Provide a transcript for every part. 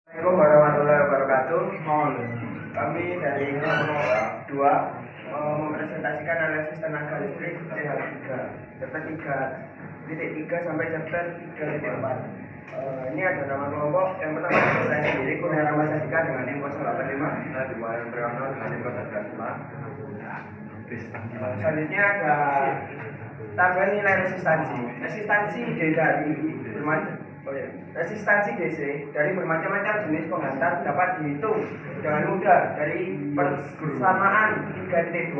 Assalamualaikum warahmatullahi wabarakatuh. Kami dari nomor 2 mempresentasikan analisis tenaga listrik CH3 chapter 3.3 sampai chapter 3.4. Ini ada nama kelompok. Yang pertama saya sendiri Kurnia Ramadika dengan tim 085. Saya Diwayan Priyono dengan tim 085. Selanjutnya ada tabel nilai resistansi. Resistansi Resistansi DC dari bermacam-macam jenis penghantar dapat dihitung dengan mudah dari persamaan 3.2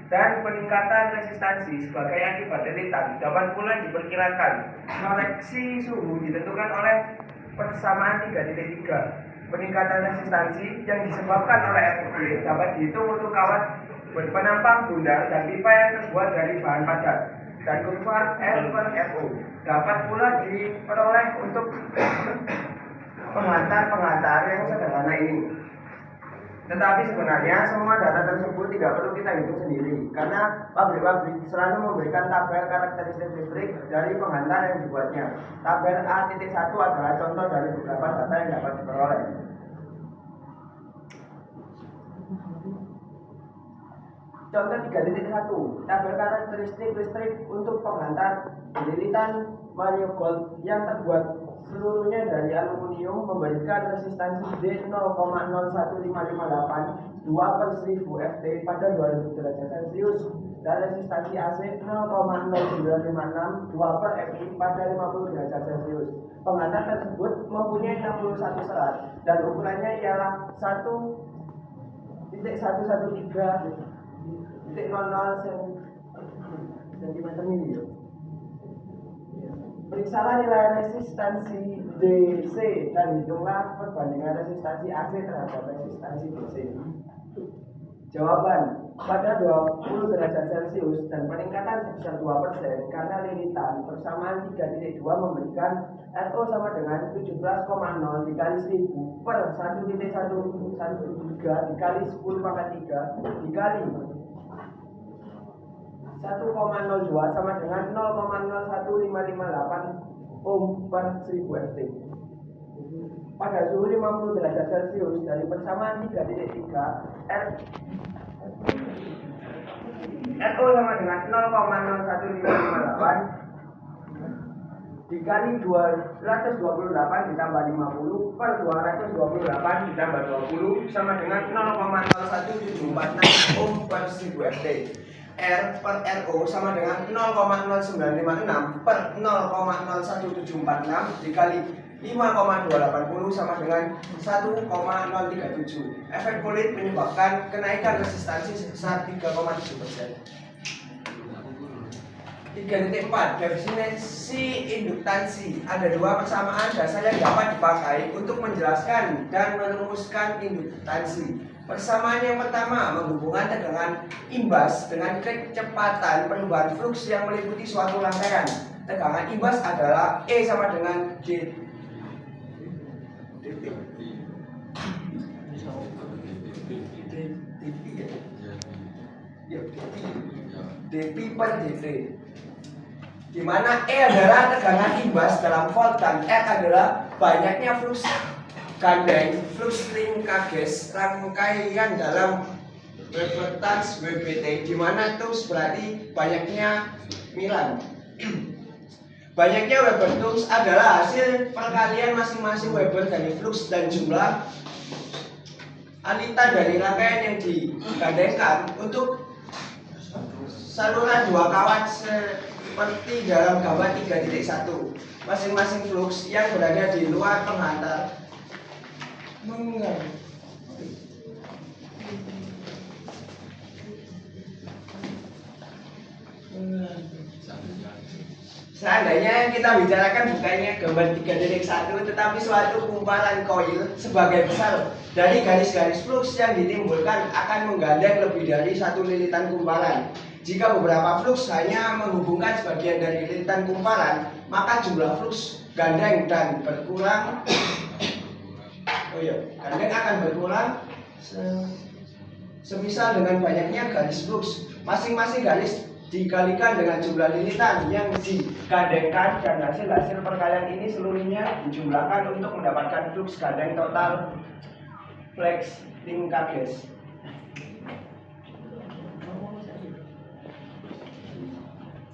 dan peningkatan resistansi sebagai akibat lilitan dapat pula diperkirakan. Koreksi suhu ditentukan oleh persamaan 3.3. Peningkatan resistansi yang disebabkan oleh FB dapat dihitung untuk kawat penampang bundar dan pipa yang terbuat dari bahan padat. Dan kurva L per FO dapat pula diperoleh untuk penghantar yang sederhana ini. Tetapi sebenarnya semua data tersebut tidak perlu kita hitung sendiri, karena pabrik-pabrik selalu memberikan tabel karakteristik listrik dari penghantar yang dibuatnya. Tabel A.1 adalah contoh dari beberapa data yang dapat diperoleh. Contoh 3.1, tabel karakteristik listrik untuk penghantar lilitan Mario Gold yang terbuat seluruhnya dari aluminium memberikan resistansi D 0,01558 2/1000 Ft pada 2000 derajat Celcius dan resistansi AC 0,0956 2/Mi pada 50 derajat Celcius. Penghantar tersebut mempunyai 61 serat dan ukurannya ialah 1.113 cm ini. Periksalah nilai resistansi DC dan hitunglah perbandingan resistansi AC terhadap resistansi DC. Jawaban, pada 20 derajat Celcius dan peningkatan sebesar 2% karena lilitan, persamaan 3.2 memberikan RO sama dengan 17,0 dikali 1000 per 1.113 dikali 10 pangkat 3 dikali 1,02 sama dengan 0,01558 ohm per 1000 Ft. Pada suhu 50 derajat Celcius dari persamaan 3.3 RO sama dengan 0,01558 dikali 228 ditambah 50 per 228 ditambah 20 sama dengan 0,01746 ohm per 1000 Ft. R per RO sama dengan 0,0956 per 0,01746 dikali 5,280 sama dengan 1,037. Efek kulit menyebabkan kenaikan resistansi sebesar 3,7%. 3.4 definisi induktansi. Ada dua persamaan dasar yang dapat dipakai untuk menjelaskan dan merumuskan induktansi. Persamaan yang pertama menghubungkan tegangan imbas dengan kecepatan perubahan fluks yang meliputi suatu rangkaian. Tegangan imbas adalah E sama dengan D. dP per dt, di mana E adalah tegangan imbas dalam volt dan R adalah banyaknya fluks gandeng, fluks linkage rangkaian dalam Weber-Tans WBT, di mana terus berarti banyaknya Milan. Banyaknya Weber-Tans adalah hasil perkalian masing-masing Weber dari fluks dan jumlah alitan dari rangkaian yang digandengkan untuk saluran dua kawat seperti dalam gambar 3.1. Masing-masing fluks yang berada di luar penghantar seandainya kita bicarakan bukannya gambar 3.1 tetapi suatu kumparan koil sebagai besar dari garis-garis fluks yang ditimbulkan akan menggandeng lebih dari satu lilitan kumparan. Jika beberapa fluks hanya menghubungkan sebagian dari lilitan kumparan, maka jumlah fluks gandeng dan berkurang. Gandeng akan berkurang semisal dengan banyaknya garis fluks. Masing-masing garis dikalikan dengan jumlah lilitan yang digandengkan dan hasil perkalian ini seluruhnya dijumlahkan untuk mendapatkan flux gandeng total flex tingkat gas.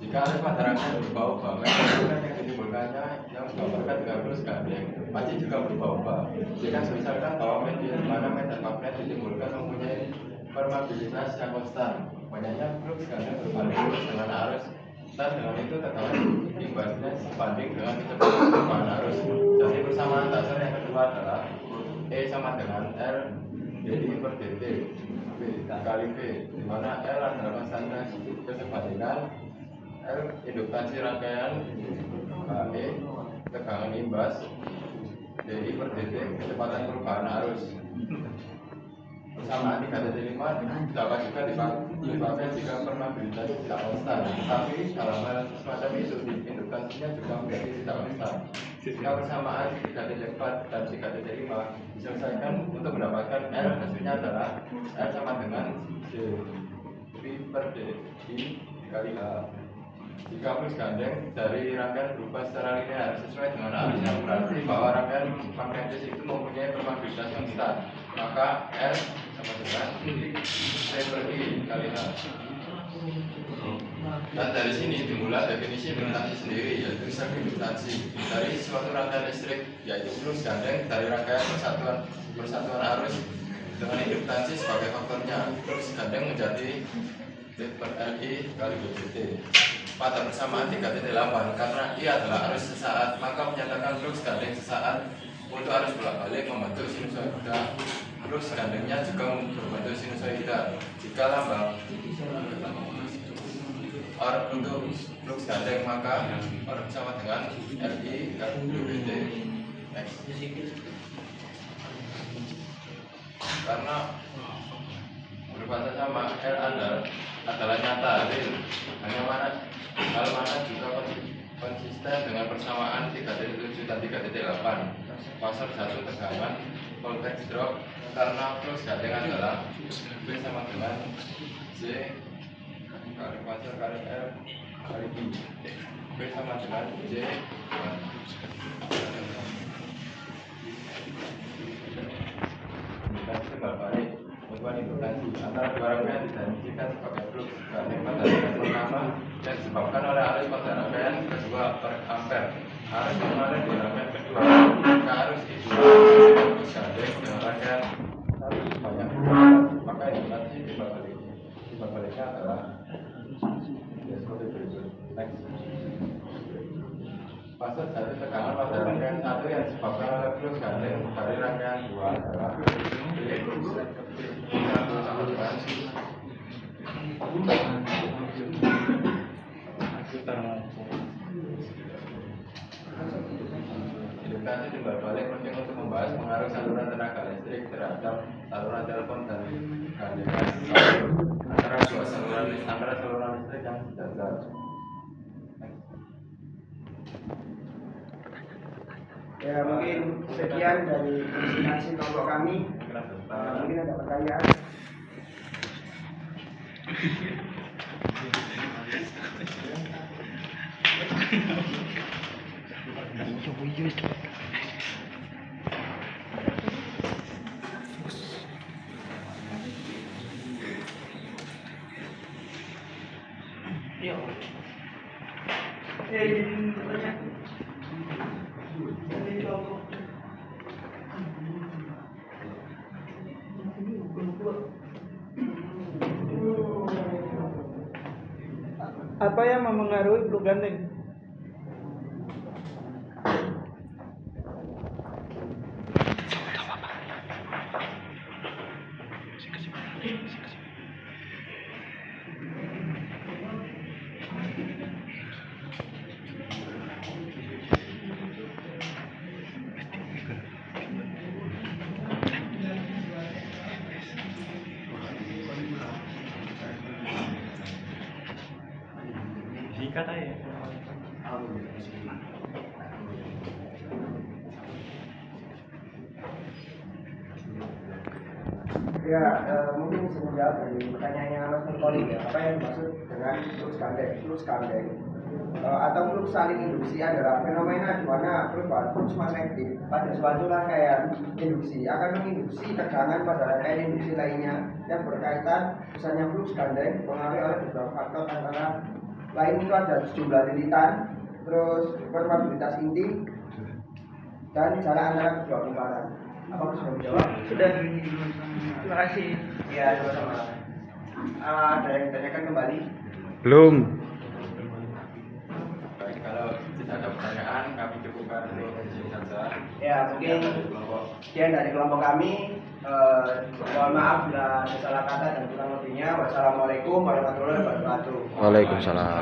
Jika arus masyarakat berubah-ubah, maka yang ditimbulkannya yang menggambarkan dengan flux gandeng pasti juga berubah-ubah. Jika misalkan bahwa mana medan magnet ditimbulkan mempunyai permeabilitas yang konstan, banyaknya flux gandeng berbanding lurus dengan arus, dan dengan itu terdapat imbasnya sebanding dengan kecepatan perubahan arus. Jadi persamaan dasar yang kedua adalah E sama dengan R dI per dt V kali V, di mana L adalah konstanta keserbandingan, L induktansi rangkaian, E tegangan imbas, dI per dt kecepatan perubahan arus. Persamaan 3.5 dapat juga dipakai jika permeabilitas tidak konstan, tapi dalam hal semacam itu induktansinya juga menjadi tidak konstan. Jika persamaan 3.4 dan 3.5 diselesaikan untuk mendapatkan R, hasilnya adalah R sama dengan dV per dI dikali H. Jika flux gandeng dari rangkaian berubah secara linear sesuai dengan arus yang berarti bahwa rangkaian magnetis itu mempunyai permeabilitas konstan, maka R sama dengan C per I kali H. Dan dari sini dimulai definisi induktansi sendiri, yaitu self induktansi dari suatu rangkaian listrik, yaitu flux gandeng dari rangkaian persatuan arus dengan induktansi sebagai faktornya. Flux gandeng menjadi V per RI kali dt. Pada persamaan 3.8, karena I adalah arus sesaat, maka menyatakan flux gandeng sesaat untuk arus bolak-balik membentuk sinusoida. Flux gandengnya juga berbentuk sinusoida. Jika lambang R untuk flux gandeng, maka R sama dengan RI kali dt X. Karena berbahasa sama, R adalah nyata, real. Hal mana juga konsisten dengan persamaan 3.7 dan 3.8. Pasar 1 tegangan voltage drop karena flux gandeng adalah V sama dengan J kali pasar kali R kali I. V sama dengan J indukasi timbal balik hubungan indukasi antara dua rangkaian didefinisikan sebagai flux gandeng pada rangkaian pertama yang disebabkan oleh arus pada rangkaian kedua per ampere. Arus yang ada di rangkaian kedua, jika arus itu flux gandeng dengan rangkaian satu sebanyak maka indukasi timbal baliknya adalah seperti berikut. Next. Fase satu tegangan pada rangkaian satu yang disebabkan oleh flux gandeng dari rangkaian dua adalah indukasi timbal balik penting untuk membahas pengaruh saluran tenaga listrik terhadap saluran telepon dan gandengan antara saluran listrik yang sejajar. Ya, mungkin sekian dari presentasi kelompok kami. Mungkin ada pertanyaan. Apa yang mempengaruhi flux gandeng? Sikat aja. Ya, mungkin bisa menjawab dari pertanyaannya Mas Nurkoli ya, apa yang dimaksud dengan flux gandeng? Flux gandeng atau flux saling induksi adalah fenomena di mana perubahan flux magnetik pada suatu rangkaian induksi akan menginduksi tegangan pada rangkaian induksi lainnya yang berkaitan. Misalnya flux gandeng dipengaruhi oleh beberapa faktor, antara lain itu ada jumlah lilitan, terus probabilitas inti, dan jarak antara kedua lingkaran. Apa bisa menjawab? Sudah. Terima kasih. Ya, sama-sama. Ada yang ditanyakan kembali? Belum. Baik, kalau tidak ada pertanyaan, kami cukupkan untuk di sini saja. Ya, mungkin sekian dari kelompok kami. Mohon maaf bila ada salah kata dan kurang lebihnya. Wassalamualaikum warahmatullahi wabarakatuh. Waalaikumsalam.